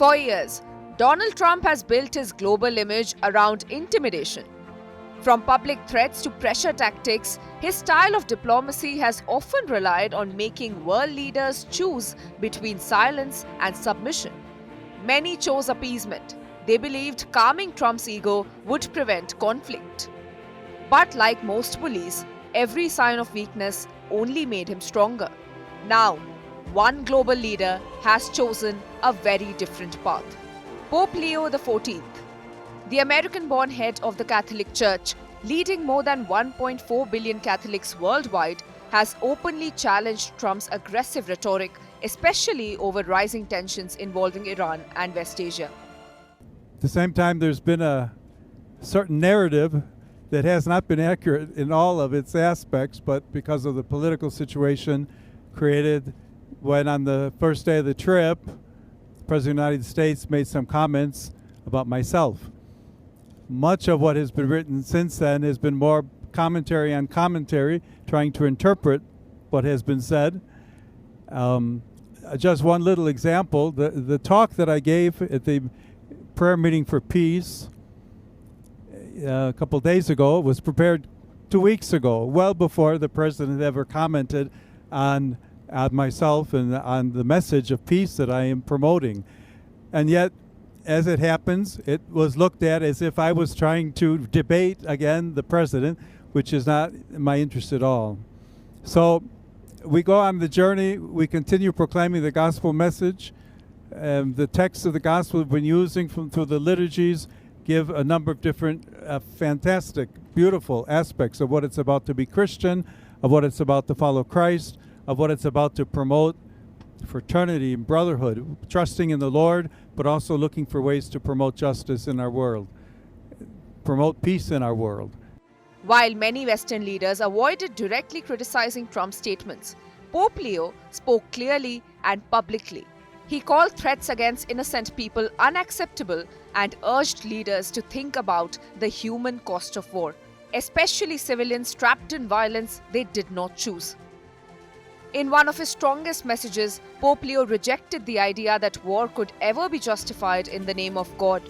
For years, Donald Trump has built his global image around intimidation. From public threats to pressure tactics, his style of diplomacy has often relied on making world leaders choose between silence and submission. Many chose appeasement. They believed calming Trump's ego would prevent conflict. But like most bullies, every sign of weakness only made him stronger. Now, one global leader has chosen a very different path. Pope Leo XIV, the American-born head of the Catholic Church, leading more than 1.4 billion Catholics worldwide, has openly challenged Trump's aggressive rhetoric, especially over rising tensions involving Iran and West Asia. At the same time, there's been a certain narrative that has not been accurate in all of its aspects, but because of the political situation created when on the first day of the trip, the President of the United States made some comments about myself. Much of what has been written since then has been more commentary on commentary, trying to interpret what has been said. Just one little example, the talk that I gave at the prayer meeting for peace a couple days ago was prepared 2 weeks ago, well before the president ever commented on myself and on the message of peace that I am promoting. And yet, as it happens, it was looked at as if I was trying to debate again the president, which is not my interest at all. So we go on the journey, we continue proclaiming the gospel message. The texts of the gospel we've been using through the liturgies give a number of different fantastic, beautiful aspects of what it's about to be Christian, of what it's about to follow Christ, of what it's about to promote fraternity and brotherhood, trusting in the Lord, but also looking for ways to promote justice in our world, promote peace in our world. While many Western leaders avoided directly criticizing Trump's statements, Pope Leo spoke clearly and publicly. He called threats against innocent people unacceptable and urged leaders to think about the human cost of war, especially civilians trapped in violence they did not choose. In one of his strongest messages, Pope Leo rejected the idea that war could ever be justified in the name of God.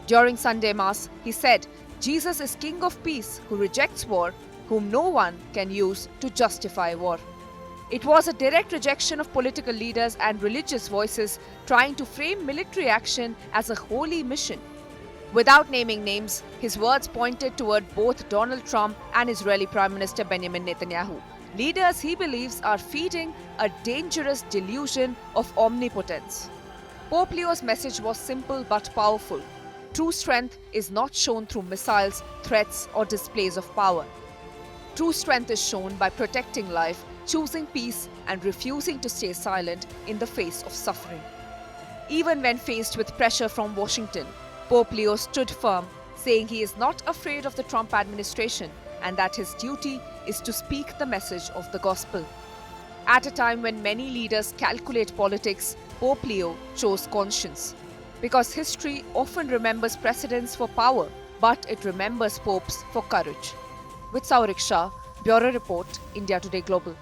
During Sunday Mass, he said, "Jesus is King of Peace who rejects war, whom no one can use to justify war." It was a direct rejection of political leaders and religious voices trying to frame military action as a holy mission. Without naming names, his words pointed toward both Donald Trump and Israeli Prime Minister Benjamin Netanyahu, leaders he believes are feeding a dangerous delusion of omnipotence. Pope Leo's message was simple but powerful. True strength is not shown through missiles, threats, or displays of power. True strength is shown by protecting life, choosing peace, and refusing to stay silent in the face of suffering. Even when faced with pressure from Washington, Pope Leo stood firm, saying he is not afraid of the Trump administration and that his duty is to speak the message of the gospel. At a time when many leaders calculate politics, Pope Leo chose conscience. Because history often remembers presidents for power, but it remembers popes for courage. With Saurik Shah, Bureau Report, India Today Global.